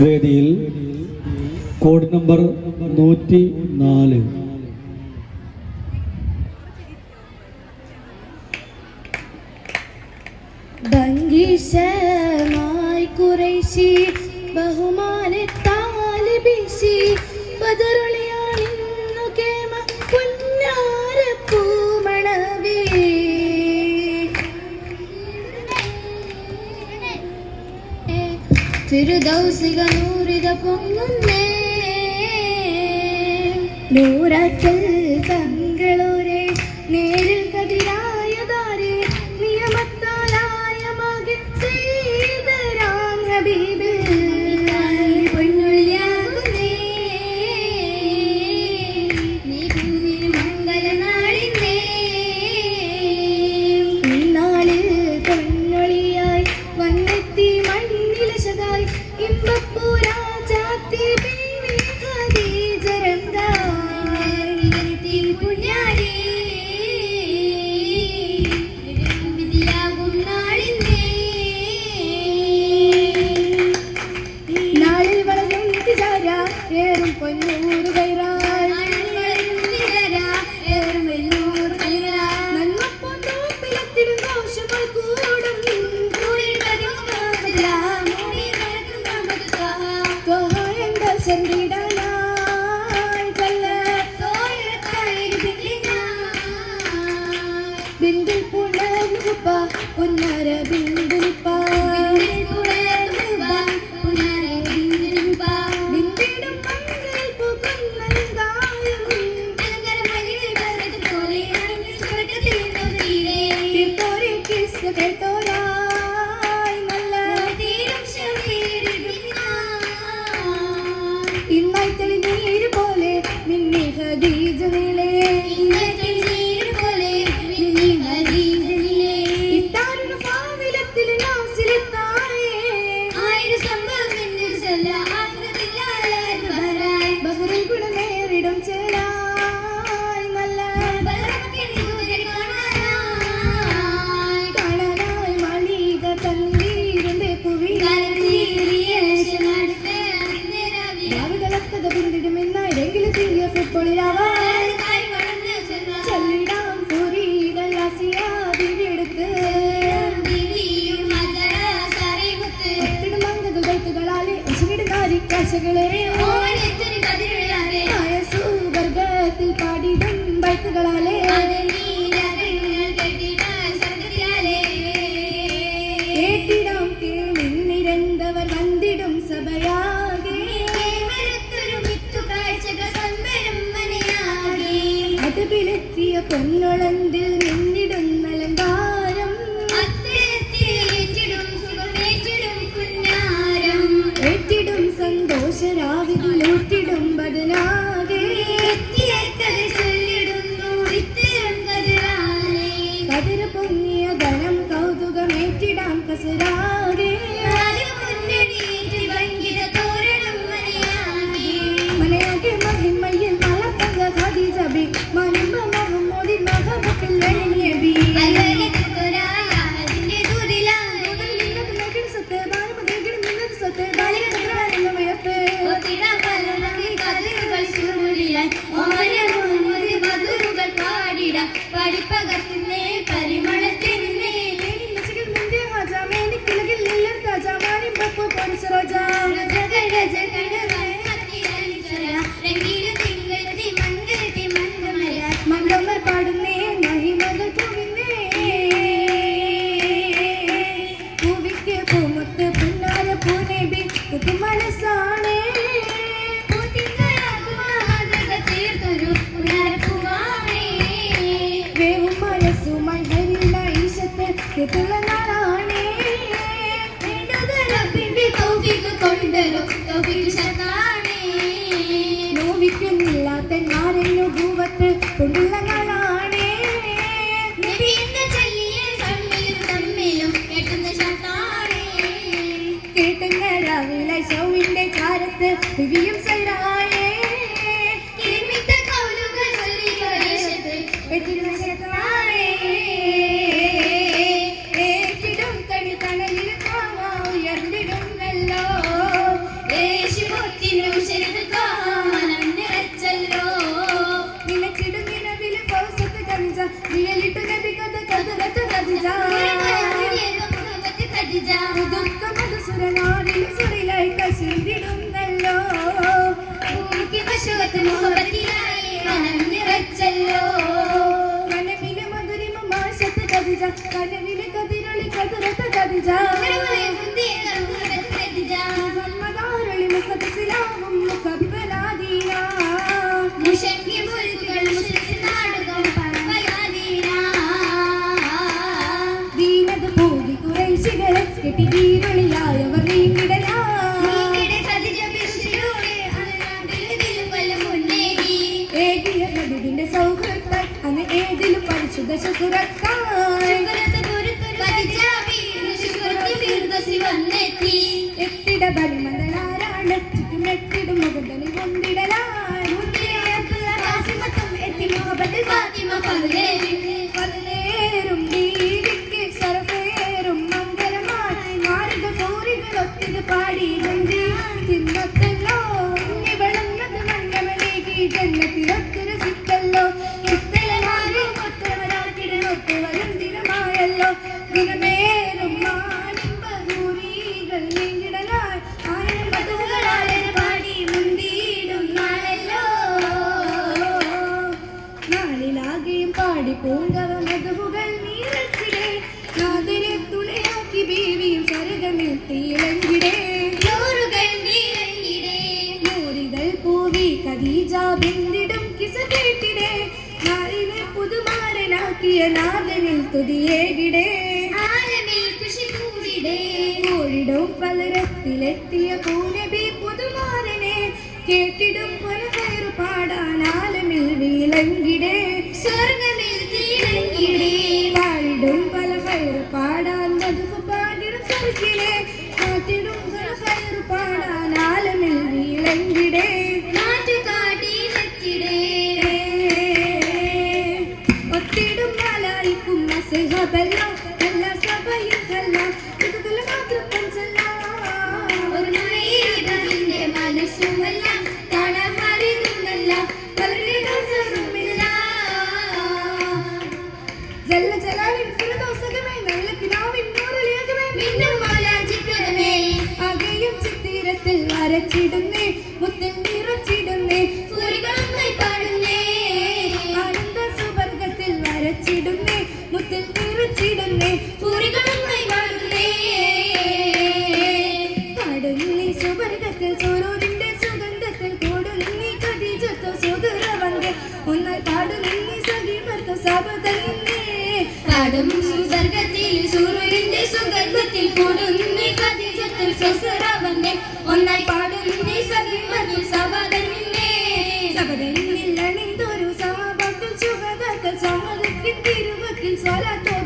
വേദിയിൽ code number 104 ഭംഗീശമായി Qureshi ബഹുമാനത്താൽ വീശി പതറുളിയാണിന്നു കേമ പുന്നാരപ്പൂമണവേ തിരുദൗസിക നൂറിത പൊങ്ങുന്നേ നൂറാക്കൽ തങ്ങളോരെ നേരിൽ കതിരായതാരെ നിയമത്താലായ മകൻ സീതരാം ഹബീബ് പൊന്നുള്ളിയാകുന്നേ നീ മംഗളനാളിന്നേ ഇന്നാളിൽ പൊന്നൊളിയായി വന്നെത്തി മണ്ണിലശതായി ഇമ്പപ്പൂരാജാത്തി ബീവി ഖദീജ രംഗായി പുണ്യാരി വിധിയാകും നാളിന്നേ നാളിൽ വളരും തിജാര ഏറും പൊന്നൂറ് ഏറും വെല്ലൂർ നന്മപ്പൊന്നോപ്പിലെത്തിടും ദോഷങ്ങൾ കൂടും ബിന്ദിൽ പുണരുപ പുന്നര ബിന്ദുലിപ്പ ബിന്ദിടും മംഗൾ പുകന്നൽഗായം തീർത്തോരെ കിസ് കേട്ടോരായി നല്ല ഇന്നായി തെളിനീര് പോലെ നിന്നെ ഖദീജ നീളേ ഇത്താരുണ ഫാവിലത്തിൽ നാസിലെത്തായേ ബഹറിൽ ഗുണമേറിടും ചേലായി നല്ല കാണാനായി മാളിക തന്നീരുണ്ട് പുവി രാവികളത്തത് പിന്തിടുമെന്നായിടെങ്കിലും തിരിയ ഫുട്ബോളിലാവാ ചല്ലിടാം കുറികൾ ആസിയാതിരിയെടുത്ത് ഒത്തിടും അംഗതുകൾക്കുകളാലെ ഒശിടുന്നാരിക്കാശകളെ സുവർഗത്തിൽ പാടിടും ബൈക്കുകളാലെ കേട്ടിടാം കേളിൻ നിരന്തവർ വന്നിടും സഭയാകെ അതിലെത്തിയ പൊന്നൊളന്തിൽ നിന്നിടുന്ന അലങ്കാരം ഏറ്റിടും സന്തോഷരാവിതിലൂറ്റിടും ബദനാകെ കതിര് പൊങ്ങിയ ധനം കൗതുകമേറ്റിടാം കസരാകെ മനയാകെ മഹിമയിൽ മലപ്പങ്ക ഖദീജ ബി മനിമ്പ മുഹമ്മദിൻ മഹബത്തിൽ നബി പഠിപ്പകർത്തുന്നേ പരിമളത്തിന്നേ മുന്തിയ ഹജാമേനിക്കിലകിൽ ഹജാമാനി ബപ്പു പൊരിച്ച റോജാ മംഗളമർ പാടുന്നേ മഹിമകൾ പൂവിന്നേ പൂവിക്ക് പൂമുത്ത് പുന്നാര പൂനബി മനസ്സാണേ വേവും മനസ്സുമായി ഹരില ഈശത്ത് നാളാണേ നോവിക്കുന്നില്ലാത്ത നാരങ്ങു ഭൂവത്ത് കൊണ്ടുള്ള നാളാണേ കേട്ടുന്നരാവിലെ ഷൗവിന്റെ ചാരത്ത് വിവിയും സൈറായേ ഏറ്റിടും തണി തണലിൽ ഉയർന്നിടും നല്ലോ ഖദീജ മുഹമ്മദാരളി മുഖദ്സിലാവും മുഖബിബലാദീന മുശങ്കി മുൽക്കുകൾ മുസ്ലിം നാടുകൾ പരമ്പരാദീന ദീനത് പോകി കുറേശികളെ കെട്ടി വീരളിയായവർ നീങ്ങിടലാ ഏകിയ ഹബീബിന്റെ സൗഹൃദം അങ്ങ് ഏതിലും പരിശുദ്ധ ശുക്രത്തായി എത്തിട ബലിമതനാരാണ് ചുറ്റുമെട്ടിടും മുകുന്ദനിൽ കൊണ്ടിടലായി പതിനേറും ദീദിക്ക് സർവേറും മംഗലമായി നാരിക സൂരികൾ ഒത്തിത് പാടി നന്ദി തിന്നത്തല്ലോ ഇവളെന്നത് മണ്ഡമനേകി ജന്മത്തിലൊത്തിരി സിക്കല്ലോ ഇത്തലമാരും ഒത്തവരാക്കിടനൊത്തു വരും ദിനമായല്ലോ ദിനമേറും മാനിമ്പൂരികൾ നീങ്ങിടലായി ആയിരം പതുകളാലെ പാടി മുന്തിയിടും നാളല്ലോ നാളിലാകെയും പാടി പൂങ്കവ മധുവുകൾ നീരച്ചിടേ നാദരെ തുണയാക്കി ബീവിയും സ്വർഗമിൽ തീളങ്കിടേ നൂറികൾ പൂവി ഖദീജ ബിന്ദിടും കിസ കേട്ടിടേ നാളിനെ പുതുമാരനാക്കിയ നാദനിൽ തുതിയേകിടേ കോഴിടും പലരത്തിലെത്തിയ പൂനബി പുതുമാരനെ കേട്ടിടും പലവേറു പാടാൻ ആലമിൽ വീലങ്കിടേ സ്വർഗമിൽ തീലങ്കിടേ പാടിടും പലവേറു പാടാൻ മധുവ് പാടിടും സ്വർഗിലെ കാത്തിടും പലവേറു പാടാൻ ആലമിൽ വീലങ്കിടേ ഒത്തിടും മലായിക്കും മസ്ഹബെല്ലാം എല്ലാ സഭയും എല്ലാം ഇതുപോലെ മാത്രം ഒരു മൈദിന്റെ മനസ്സുമെല്ലാം കാണാറിയുന്നല്ല പലരുമില്ല ജല്ല ജലാലിൻ ഫിർദൗസകമേ നല്ലകിനാവിൻ നൂറിലേകമേ മിന്നും മൗലാജിക്കരമേ അകയും ചിത്തിരത്തിൽ വരച്ചിടുന്നേ മുത്തിൽ നിറച്ചിടുന്നേ സൂര്യകളായി പാടുന്നേ ആനന്ദ സുവർഗത്തിൽ വരച്ചിടുന്നേ മുത്തിൽ നിറച്ചിടുന്നേ സൂര്യകളായി പാടുന്നേ പാടുന്നീ സുവർഗത്തിൽ സൂര്യന്റെ സുഗന്ധത്തിൽ കൂടുന്നീ ഖദീജത്തു സുഗുരവങ്കെ ഒന്നായി പാടുന്നീ സഖീമത്തു സബതന്നേ പാടും സുവർഗത്തിൽ സൂര്യന്റെ സുഗന്ധത്തിൽ കൂടുന്നീ ഖദീജത്തു സുഗുരവങ്കെ ഒന്നായി പാടുന്നീ സഖീമത്തു സബതന്നേ സബതന്നിൽ അണിന്തൊരു സമാപത്തിൽ സുഗതത്തിൽ സമ്മതത്തിൽ തിരുവക്കിൽ സ്വരത്തോ